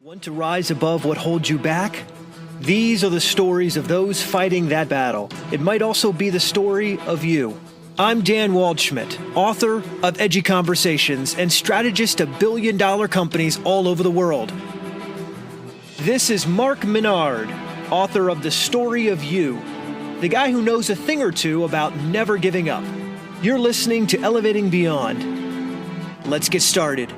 Want to rise above what holds you back? These are the stories of those fighting that battle. It might also be the story of you. I'm Dan Waldschmidt, author of Edgy Conversations and strategist of billion-dollar companies all over the world. This is Mark Menard, author of The Story of You, the guy who knows a thing or two about never giving up. You're listening to Elevating Beyond. Let's get started.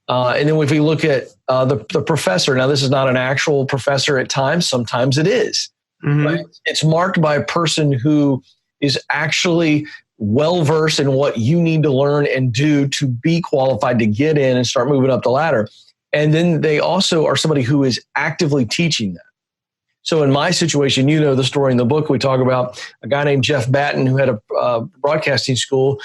And then if we look at the professor, now this is not an actual professor at times, sometimes it is. Mm-hmm. But it's marked by a person who is actually well-versed in what you need to learn and do to be qualified to get in and start moving up the ladder. And then they also are somebody who is actively teaching that. So in my situation, you know the story in the book, we talk about a guy named Jeff Batten who had a broadcasting school.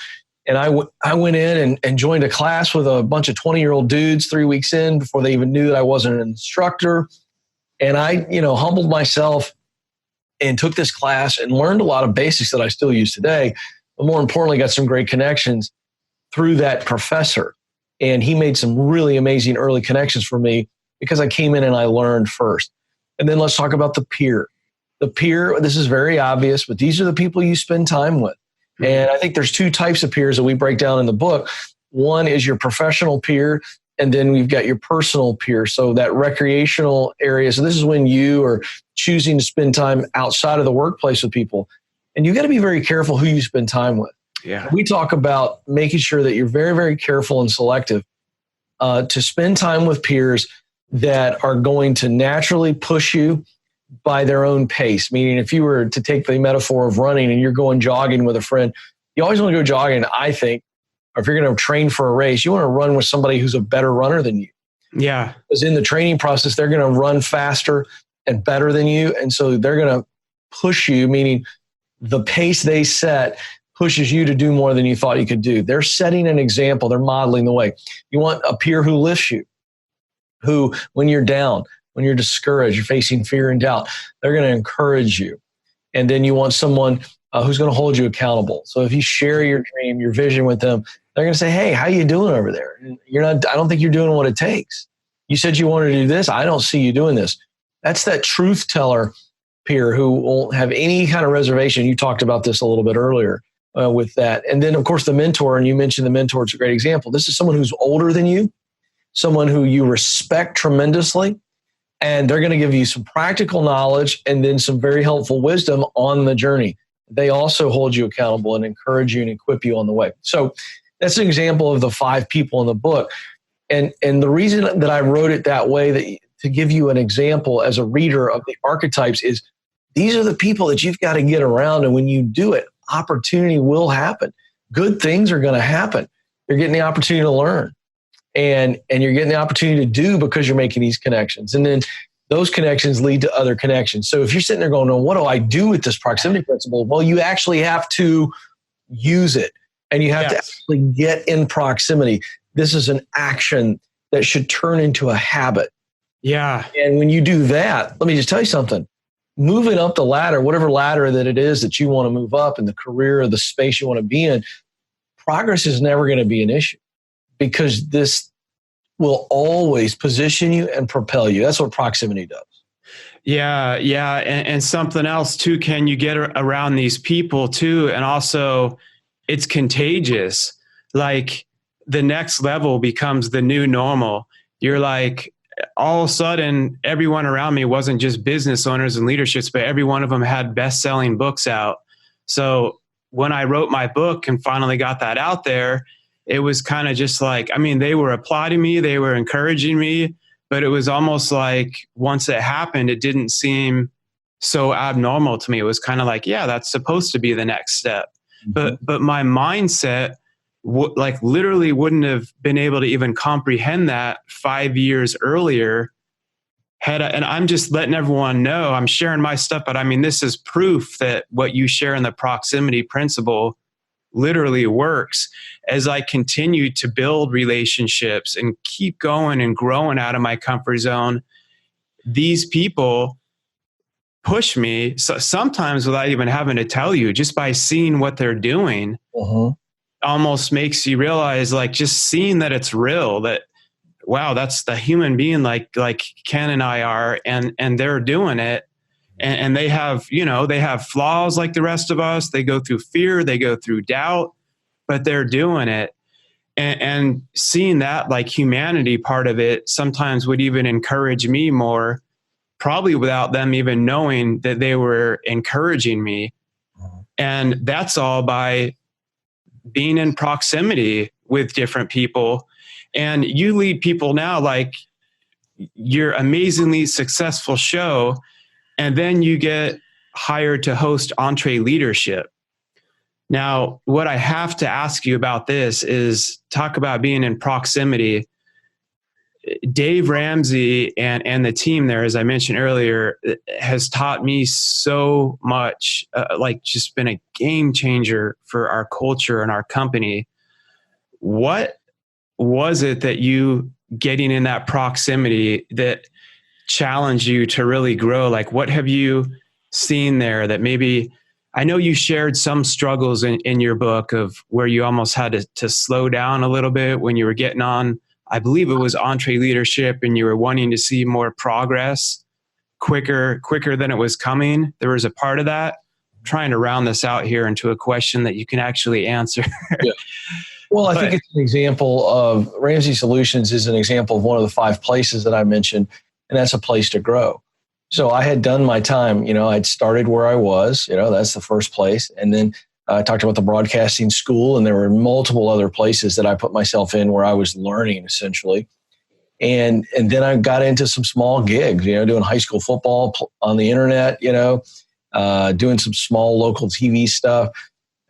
And I went in and joined a class with a bunch of 20-year-old dudes 3 weeks in before they even knew that I wasn't an instructor. And I, humbled myself and took this class and learned a lot of basics that I still use today. But more importantly, got some great connections through that professor. And he made some really amazing early connections for me because I came in and I learned first. And then let's talk about the peer. The peer, this is very obvious, but these are the people you spend time with. And I think there's two types of peers that we break down in the book. One is your professional peer, and then we've got your personal peer. So that recreational area. So this is when you are choosing to spend time outside of the workplace with people. And you got to be very careful who you spend time with. Yeah. We talk about making sure that you're very, very careful and selective to spend time with peers that are going to naturally push you by their own pace. Meaning if you were to take the metaphor of running and you're going jogging with a friend, you always want to go jogging, I think, or if you're going to train for a race, you want to run with somebody who's a better runner than you. Yeah. Because in the training process, they're going to run faster and better than you. And so they're going to push you, meaning the pace they set pushes you to do more than you thought you could do. They're setting an example. They're modeling the way. You want a peer who lifts you, who, when you're down, when you're discouraged, you're facing fear and doubt, they're going to encourage you. And then you want someone who's going to hold you accountable. So if you share your dream, your vision with them, they're going to say, hey, how you doing over there? And I don't think you're doing what it takes. You said you wanted to do this. I don't see you doing this. That's that truth teller peer who won't have any kind of reservation. You talked about this a little bit earlier with that. And then, of course, the mentor, and you mentioned the mentor, it's a great example. This is someone who's older than you, someone who you respect tremendously. And they're going to give you some practical knowledge and then some very helpful wisdom on the journey. They also hold you accountable and encourage you and equip you on the way. So that's an example of the 5 people in the book. And the reason that I wrote it that way, to give you an example as a reader of the archetypes, is these are the people that you've got to get around. And when you do it, opportunity will happen. Good things are going to happen. You're getting the opportunity to learn. And you're getting the opportunity to do because you're making these connections. And then those connections lead to other connections. So if you're sitting there going, well, what do I do with this proximity principle? Well, you actually have to use it. And you have to actually get in proximity. This is an action that should turn into a habit. Yeah. And when you do that, let me just tell you something. Moving up the ladder, whatever ladder that it is that you want to move up in the career or the space you want to be in, progress is never going to be an issue. Because this will always position you and propel you. That's what proximity does. Yeah. And something else too, Ken, you get around these people too. And also it's contagious. Like the next level becomes the new normal. You're like, all of a sudden, everyone around me wasn't just business owners and leaderships, but every one of them had best-selling books out. So when I wrote my book and finally got that out there, it was kind of just like, they were applauding me, they were encouraging me, but it was almost like once it happened, it didn't seem so abnormal to me. It was kind of like, yeah, that's supposed to be the next step. Mm-hmm. But my mindset, literally wouldn't have been able to even comprehend that 5 years earlier. And I'm just letting everyone know, I'm sharing my stuff, but this is proof that what you share in the proximity principle literally works. As I continue to build relationships and keep going and growing out of my comfort zone, these people push me, so sometimes without even having to tell you, just by seeing what they're doing, almost makes you realize, like, just seeing that it's real, that wow, that's the human being like Ken and I are, and they're doing it. And they have, they have flaws like the rest of us. They go through fear, they go through doubt, but they're doing it. And seeing that like humanity part of it sometimes would even encourage me more, probably without them even knowing that they were encouraging me. And that's all by being in proximity with different people. And you lead people now, like your amazingly successful show, and then you get hired to host Entree Leadership. Now, what I have to ask you about this is talk about being in proximity. Dave Ramsey and the team there, as I mentioned earlier, has taught me so much, like just been a game changer for our culture and our company. What was it that you getting in that proximity that challenged you to really grow? Like, what have you seen there that maybe, I know you shared some struggles in your book of where you almost had to slow down a little bit when you were getting on, I believe it was Entree Leadership, and you were wanting to see more progress quicker than it was coming. There was a part of that. I'm trying to round this out here into a question that you can actually answer. Yeah. Well, I think it's an example of Ramsey Solutions is an example of one of the 5 places that I mentioned, and that's a place to grow. So I had done my time, I'd started where I was, that's the first place. And then I talked about the broadcasting school, and there were multiple other places that I put myself in where I was learning essentially. And then I got into some small gigs, doing high school football on the internet, doing some small local TV stuff,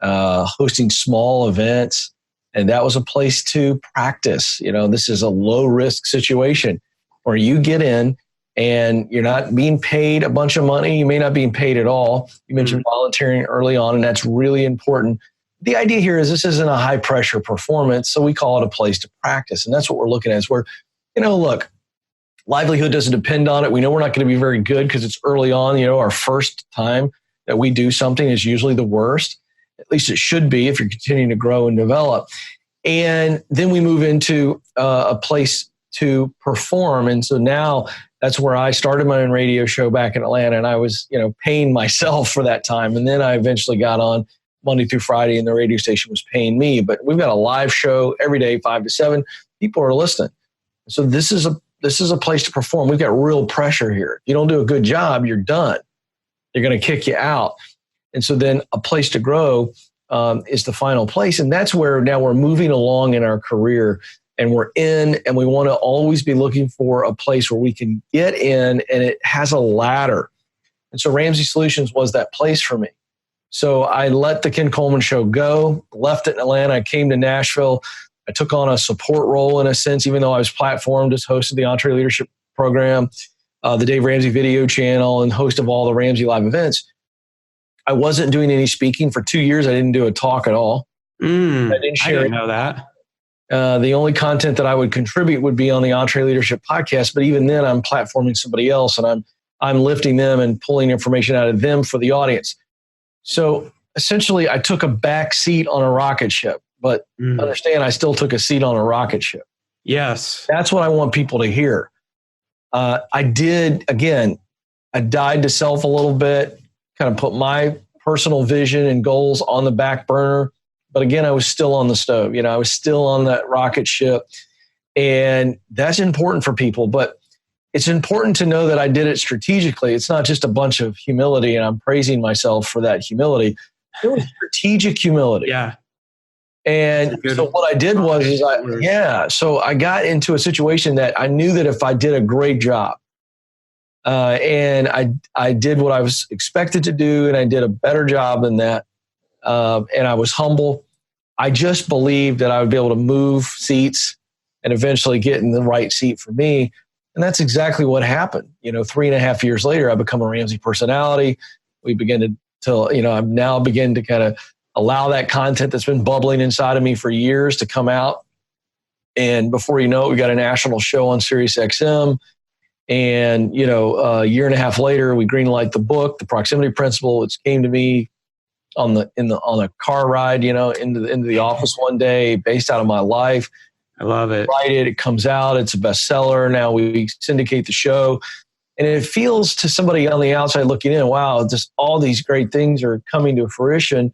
hosting small events. And that was a place to practice. This is a low risk situation where you get in and you're not being paid a bunch of money. You may not be paid at all. You mentioned volunteering early on, and that's really important. The idea here is this isn't a high pressure performance, so we call it a place to practice. And that's what we're looking at is where, look, livelihood doesn't depend on it. We know we're not going to be very good because it's early on. Our first time that we do something is usually the worst. At least it should be if you're continuing to grow and develop. And then we move into a place to perform. And so now that's where I started my own radio show back in Atlanta, and I was, paying myself for that time. And then I eventually got on Monday through Friday, and the radio station was paying me. But we've got a live show every day, 5 to 7. People are listening. So this is a place to perform. We've got real pressure here. If you don't do a good job, you're done. They're going to kick you out. And so then a place to grow is the final place. And that's where now we're moving along in our career, and we're in, and we want to always be looking for a place where we can get in, and it has a ladder. And so Ramsey Solutions was that place for me. So I let the Ken Coleman show go, left it in Atlanta. I came to Nashville. I took on a support role in a sense, even though I was platformed as host of the Entree Leadership Program, the Dave Ramsey video channel, and host of all the Ramsey live events. I wasn't doing any speaking for 2 years. I didn't do a talk at all. I didn't know that. The only content that I would contribute would be on the Entree Leadership podcast. But even then, I'm platforming somebody else, and I'm lifting them and pulling information out of them for the audience. So essentially, I took a back seat on a rocket ship. But understand, I still took a seat on a rocket ship. Yes. That's what I want people to hear. I did, again, I died to self a little bit, kind of put my personal vision and goals on the back burner. But again, I was still on the stove. I was still on that rocket ship. And that's important for people. But it's important to know that I did it strategically. It's not just a bunch of humility, and I'm praising myself for that humility. It was strategic humility. Yeah. And so what I did was, so I got into a situation that I knew that if I did a great job, and I did what I was expected to do, and I did a better job than that, and I was humble. I just believed that I would be able to move seats and eventually get in the right seat for me. And that's exactly what happened. 3.5 years later, I become a Ramsey personality. We begin I've now begun to kind of allow that content that's been bubbling inside of me for years to come out. And before you know it, we got a national show on Sirius XM. And, a year and a half later, we greenlight the book, The Proximity Principle. It came to me on a car ride, into the office one day, based out of my life. I love it. Write it. It comes out. It's a bestseller. Now we syndicate the show. And it feels to somebody on the outside looking in, wow, just all these great things are coming to fruition.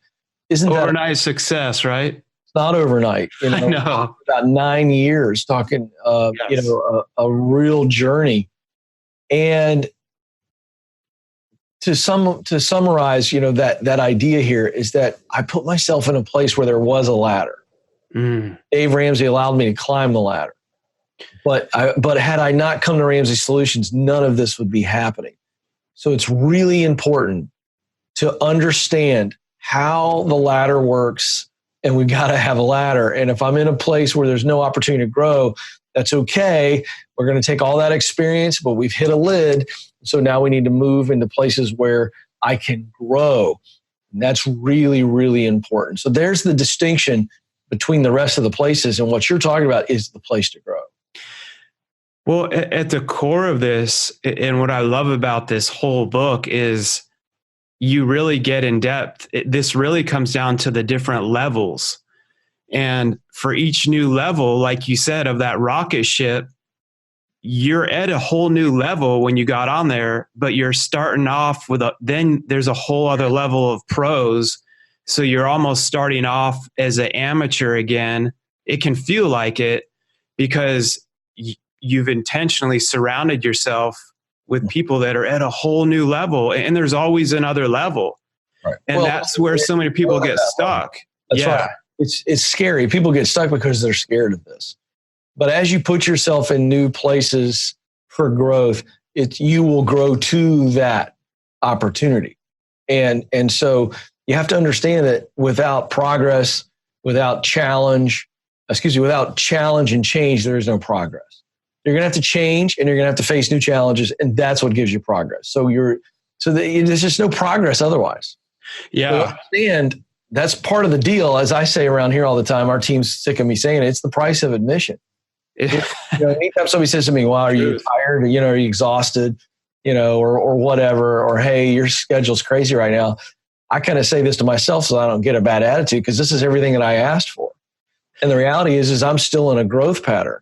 Isn't that overnight success, right? It's not overnight. I know. About 9 years talking, Yes. a real journey. And to summarize, that idea here is that I put myself in a place where there was a ladder. Dave Ramsey allowed me to climb the ladder. But had I not come to Ramsey Solutions, none of this would be happening. So it's really important to understand how the ladder works, and we've got to have a ladder. And if I'm in a place where there's no opportunity to grow, that's okay. We're going to take all that experience, but we've hit a lid. So now we need to move into places where I can grow. And that's really, really important. So there's the distinction between the rest of the places, and what you're talking about is the place to grow. Well, at the core of this, and what I love about this whole book is you really get in depth. This really comes down to the different levels. And for each new level, like you said, of that rocket ship, you're at a whole new level when you got on there, but you're starting off with then there's a whole other level of pros. So you're almost starting off as an amateur again. It can feel like it because you've intentionally surrounded yourself with people that are at a whole new level, and there's always another level. Right. And that's where so many people get stuck. That's right. It's scary. People get stuck because they're scared of this. But as you put yourself in new places for growth, you will grow to that opportunity. And so you have to understand that without progress, without challenge and change, there is no progress. You're going to have to change, and you're going to have to face new challenges, and that's what gives you progress. So there's just no progress otherwise. Yeah. So understand that's part of the deal. As I say around here all the time, our team's sick of me saying it, it's the price of admission. Anytime somebody says to me, "Wow, are you tired? Are you exhausted? Or whatever, or hey, your schedule's crazy right now," I kind of say this to myself so I don't get a bad attitude, because this is everything that I asked for. And the reality is I'm still in a growth pattern.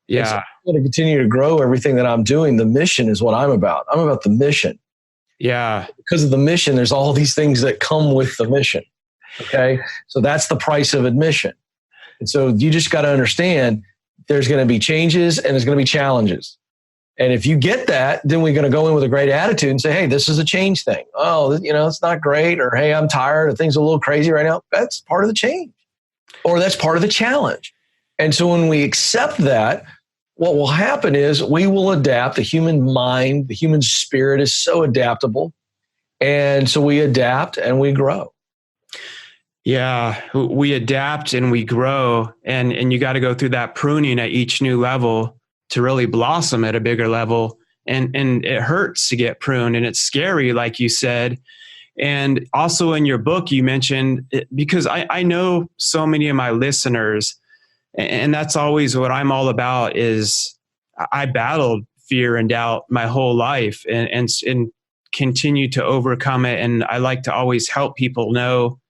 Yeah. So I'm going to continue to grow everything that I'm doing. The mission is what I'm about. I'm about the mission. Yeah. Because of the mission, there's all these things that come with the mission. Okay. So that's the price of admission. And so you just got to understand there's going to be changes and there's going to be challenges. And if you get that, then we're going to go in with a great attitude and say, hey, this is a change thing. Oh, it's not great. Or, hey, I'm tired, or things are a little crazy right now. That's part of the change, or that's part of the challenge. And so when we accept that, what will happen is we will adapt. The human mind, the human spirit is so adaptable. And so we adapt and we grow. Yeah, we adapt and we grow. And you got to go through that pruning at each new level to really blossom at a bigger level. And it hurts to get pruned, and it's scary, like you said. And also in your book, you mentioned, because I know so many of my listeners, and that's always what I'm all about, is I battled fear and doubt my whole life and continue to overcome it. And I like to always help people know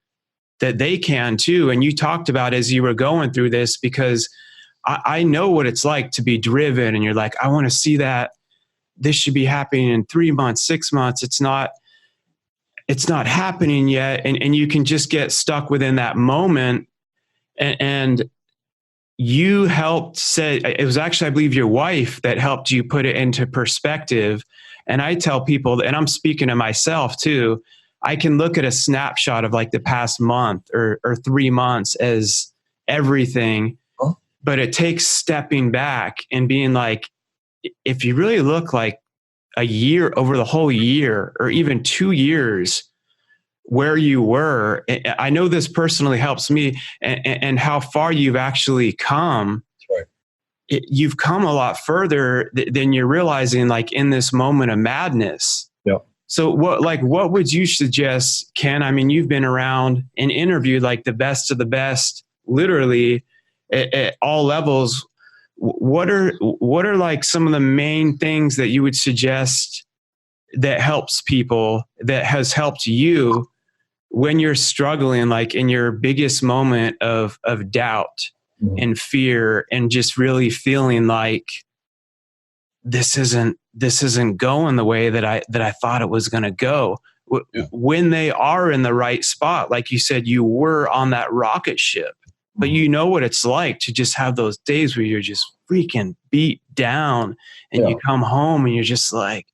that they can too. And you talked about as you were going through this, because I know what it's like to be driven, and you're like, I want to see that this should be happening in 3 months, 6 months. It's not happening yet. And you can just get stuck within that moment. And you helped say, it was actually, I believe, your wife that helped you put it into perspective. And I tell people, and I'm speaking to myself too, I can look at a snapshot of like the past month or 3 months as everything, but it takes stepping back and being like, if you really look like a year, over the whole year, or even 2 years, where you were, I know this personally helps me, and how far you've actually come. That's right. You've come a lot further than you're realizing, like in this moment of madness. Yeah. So what would you suggest, Ken? I mean, you've been around and interviewed like the best of the best, literally at all levels. What are like some of the main things that you would suggest that helps people, that has helped you when you're struggling, like in your biggest moment of doubt? in fear and just really feeling like this isn't going the way that I thought it was going to go. When they are in the right spot, like you said, you were on that rocket ship, but you know what it's like to just have those days where you're just freaking beat down and you come home and you're just like,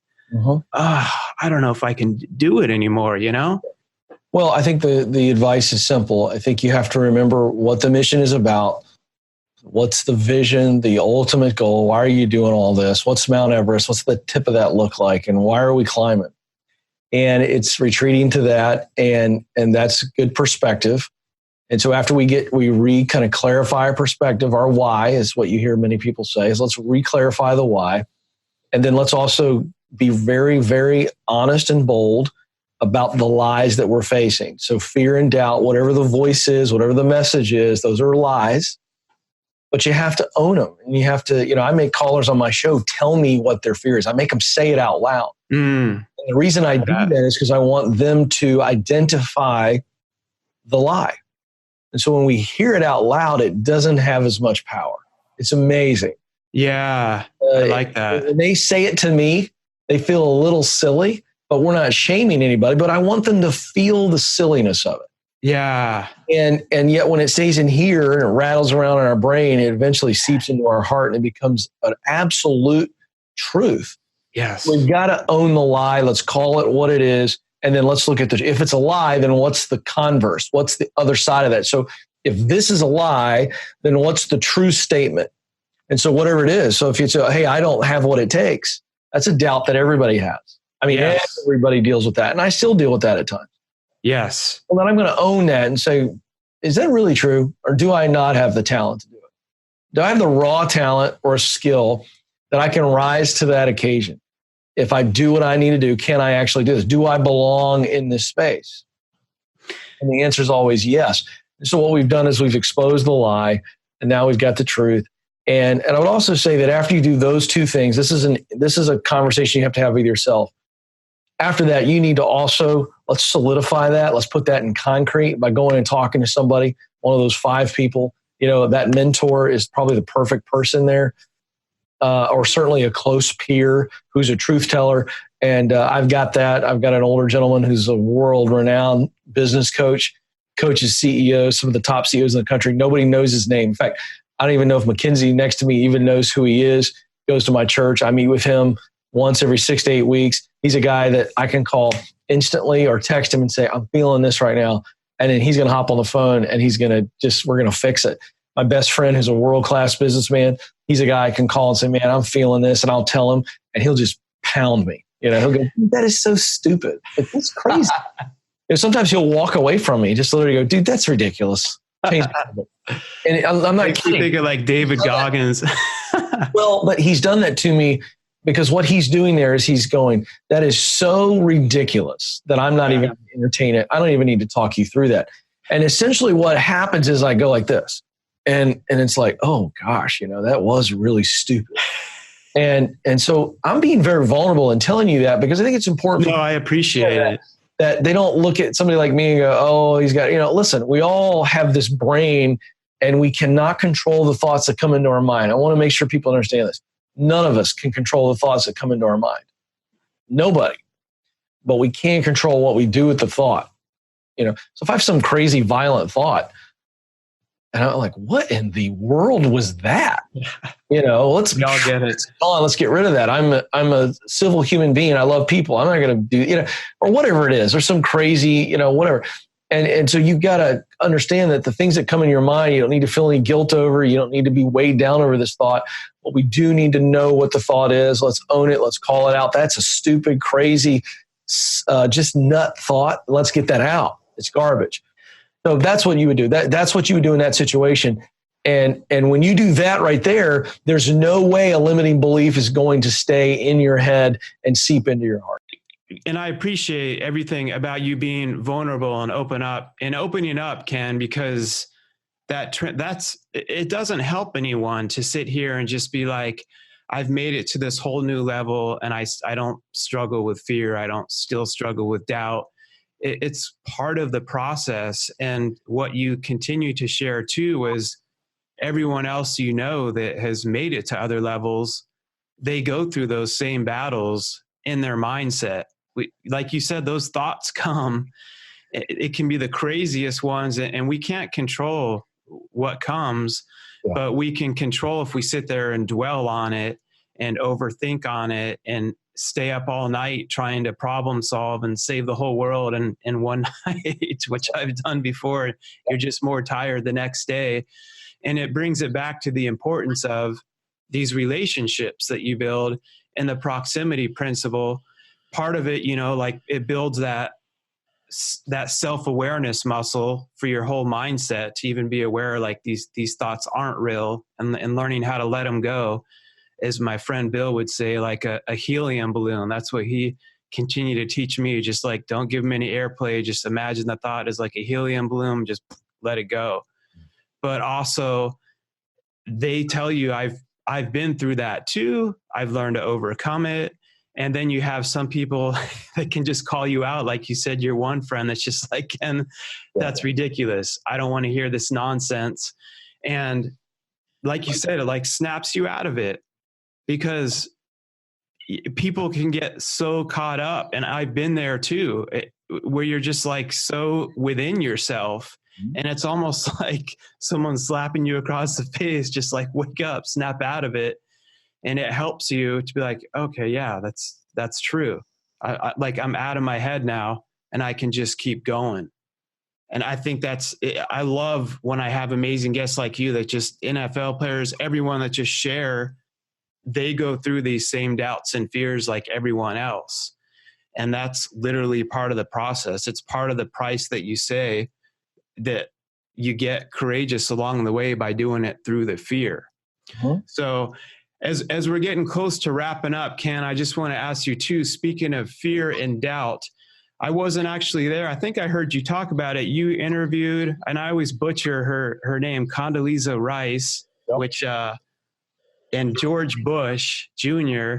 I don't know if I can do it anymore, you know? Well, I think the advice is simple. I think you have to remember what the mission is about. What's the vision, the ultimate goal? Why are you doing all this? What's Mount Everest? What's the tip of that look like? And why are we climbing? And it's retreating to that. And that's good perspective. And so after we kind of clarify our perspective, our why is what you hear many people say, is let's re-clarify the why. And then let's also be very, very honest and bold about the lies that we're facing. So fear and doubt, whatever the voice is, whatever the message is, those are lies. But you have to own them. And you have to, I make callers on my show tell me what their fear is. I make them say it out loud. And the reason I do that is because I want them to identify the lie. And so when we hear it out loud, it doesn't have as much power. It's amazing. Yeah, I like that. When they say it to me, they feel a little silly, but we're not shaming anybody. But I want them to feel the silliness of it. Yeah. And yet when it stays in here and it rattles around in our brain, it eventually seeps into our heart and it becomes an absolute truth. Yes. We've got to own the lie. Let's call it what it is. And then let's look at if it's a lie, then what's the converse? What's the other side of that? So if this is a lie, then what's the true statement? And so whatever it is. So if you say, hey, I don't have what it takes, that's a doubt that everybody has. I mean, everybody deals with that. And I still deal with that at times. Yes. Well, then I'm going to own that and say, is that really true? Or do I not have the talent to do it? Do I have the raw talent or skill that I can rise to that occasion? If I do what I need to do, can I actually do this? Do I belong in this space? And the answer is always yes. And so what we've done is we've exposed the lie, and now we've got the truth. And I would also say that after you do those two things, this is a conversation you have to have with yourself. After that, you need to also, let's solidify that. Let's put that in concrete by going and talking to somebody, one of those 5 people. That mentor is probably the perfect person there. Or certainly a close peer who's a truth teller. And I've got that. I've got an older gentleman who's a world-renowned business coach, coaches CEOs, some of the top CEOs in the country. Nobody knows his name. In fact, I don't even know if McKinsey next to me even knows who he is. Goes to my church. I meet with him once every 6 to 8 weeks. He's a guy that I can call instantly or text him and say, I'm feeling this right now. And then he's going to hop on the phone and we're going to fix it. My best friend, who's a world-class businessman, he's a guy I can call and say, man, I'm feeling this. And I'll tell him, and he'll just pound me. He'll go, that is so stupid. That's crazy. Sometimes he'll walk away from me, just literally go, dude, that's ridiculous. Change it. And I'm not kidding. Thinking like David Goggins. Well, but he's done that to me because what he's doing there is he's going, that is so ridiculous that I'm not even going to entertain it. I don't even need to talk you through that. And essentially what happens is I go like this. And it's like, oh gosh, that was really stupid. And so I'm being very vulnerable and telling you that because I think it's important. No, I appreciate it. That they don't look at somebody like me and go, oh, he's got, listen, we all have this brain and we cannot control the thoughts that come into our mind. I want to make sure people understand this. None of us can control the thoughts that come into our mind. Nobody. But we can control what we do with the thought. So if I have some crazy violent thought, and I'm like, what in the world was that? We all get it. Let's get rid of that. I'm a civil human being. I love people. I'm not going to do, or whatever it is, or some crazy, whatever. And so you've got to understand that the things that come in your mind, you don't need to feel any guilt over. You don't need to be weighed down over this thought. But we do need to know what the thought is. Let's own it. Let's call it out. That's a stupid, crazy, just nut thought. Let's get that out. It's garbage. So that's what you would do. That's what you would do in that situation. And when you do that right there, there's no way a limiting belief is going to stay in your head and seep into your heart. And I appreciate everything about you being vulnerable and opening up, Ken, because it doesn't help anyone to sit here and just be like, I've made it to this whole new level and I don't struggle with fear. I don't still struggle with doubt. It's part of the process. And what you continue to share too is everyone else you know that has made it to other levels, they go through those same battles in their mindset. Like you said, those thoughts come. It can be the craziest ones, and we can't control what comes, but we can control if we sit there and dwell on it and overthink on it and stay up all night trying to problem solve and save the whole world in one night, which I've done before. You're just more tired the next day. And it brings it back to the importance of these relationships that you build and the proximity principle. Part of it, like it builds that self-awareness muscle for your whole mindset to even be aware, like these thoughts aren't real, and learning how to let them go. As my friend Bill would say, like a helium balloon. That's what he continued to teach me. Just like, don't give them any airplay. Just imagine the thought is like a helium balloon, just let it go. But also they tell you, I've been through that too. I've learned to overcome it. And then you have some people that can just call you out. Like you said, your one friend that's just like, Ken, that's ridiculous. I don't want to hear this nonsense. And like you said, it like snaps you out of it, because people can get so caught up. And I've been there too, where you're just like so within yourself. And it's almost like someone slapping you across the face, just like, wake up, snap out of it. And it helps you to be like, okay, yeah, that's true. I'm out of my head now, and I can just keep going. And I think I love when I have amazing guests like you, that just NFL players, everyone that just share, they go through these same doubts and fears like everyone else. And that's literally part of the process. It's part of the price that you say that you get courageous along the way by doing it through the fear. So as we're getting close to wrapping up, Ken, I just want to ask you too, speaking of fear and doubt, I wasn't actually there. I think I heard you talk about it. You interviewed, and I always butcher her name, Condoleezza Rice, which, and George Bush Jr.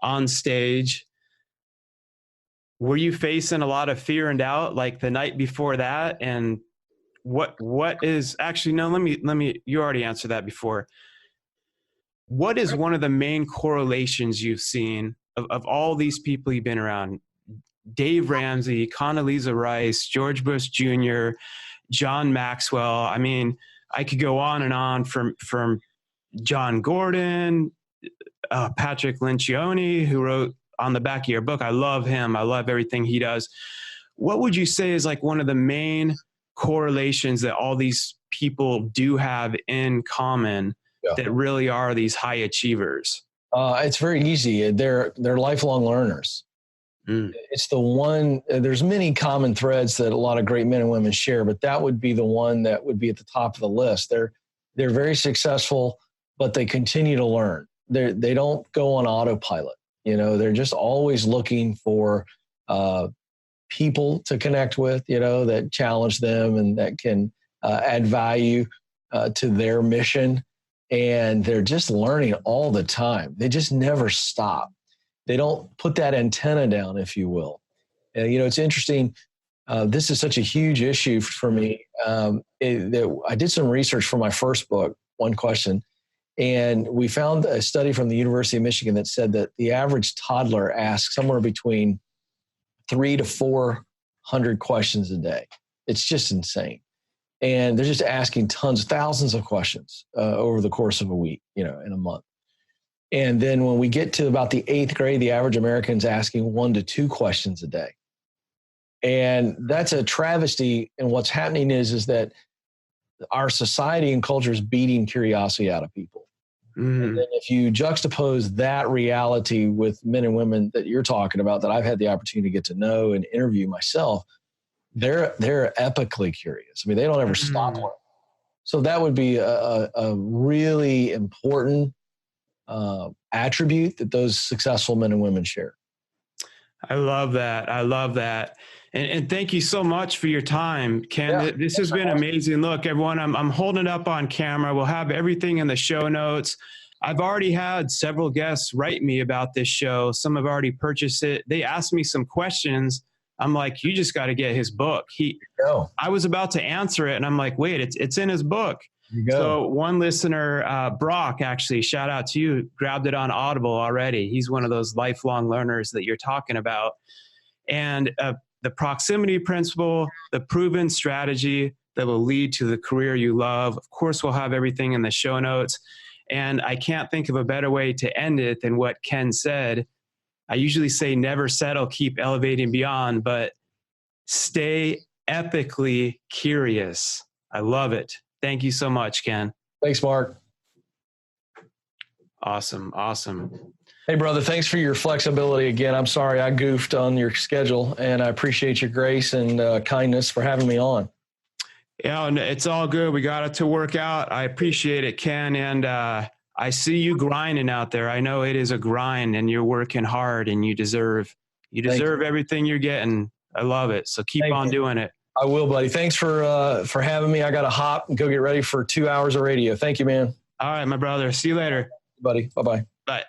on stage. Were you facing a lot of fear and doubt like the night before that? And what is actually, no, let me, you already answered that before. What is one of the main correlations you've seen of all these people you've been around? Dave Ramsey, Condoleezza Rice, George Bush Jr., John Maxwell. I mean, I could go on and on from John Gordon, Patrick Lencioni, who wrote on the back of your book. I love him. I love everything he does. What would you say is like one of the main correlations that all these people do have in common that really are these high achievers? It's very easy. They're lifelong learners. It's the one, there's many common threads that a lot of great men and women share, but that would be the one that would be at the top of the list. They're very successful, but they continue to learn. They don't go on autopilot. They're just always looking for people to connect with, that challenge them and that can add value to their mission. And they're just learning all the time. They just never stop. They don't put that antenna down, if you will. It's interesting. This is such a huge issue for me. I did some research for my first book, One Question, and we found a study from the University of Michigan that said that the average toddler asks somewhere between 300 to 400 questions a day. It's just insane. And they're just asking thousands of questions over the course of a week, in a month. And then when we get to about the 8th grade, the average American's asking 1 to 2 questions a day. And that's a travesty. And what's happening is that our society and culture is beating curiosity out of people. And then if you juxtapose that reality with men and women that you're talking about, that I've had the opportunity to get to know and interview myself, they're epically curious. I mean, they don't ever stop learning. So that would be a really important attribute that those successful men and women share. I love that. I love that. And thank you so much for your time, Ken. Yeah, this has been amazing. Look, everyone, I'm holding it up on camera. We'll have everything in the show notes. I've already had several guests write me about this show. Some have already purchased it. They asked me some questions. I'm like, you just got to get his book. I was about to answer it, and I'm like, wait, it's in his book. You go. So one listener, Brock, actually, shout out to you, grabbed it on Audible already. He's one of those lifelong learners that you're talking about. And the proximity principle, the proven strategy that will lead to the career you love. Of course, we'll have everything in the show notes. And I can't think of a better way to end it than what Ken said. I usually say never settle, keep elevating beyond, but stay epically curious. I love it. Thank you so much, Ken. Thanks, Mark. Awesome. Awesome. Hey, brother, thanks for your flexibility again. I'm sorry I goofed on your schedule, and I appreciate your grace and kindness for having me on. Yeah, and it's all good. We got it to work out. I appreciate it, Ken. And I see you grinding out there. I know it is a grind, and you're working hard, and you deserve everything you're getting. I love it. So keep on doing it. I will, buddy. Thanks for having me. I got to hop and go get ready for 2 hours of radio. Thank you, man. All right, my brother. See you later. Buddy. Bye-bye. Bye.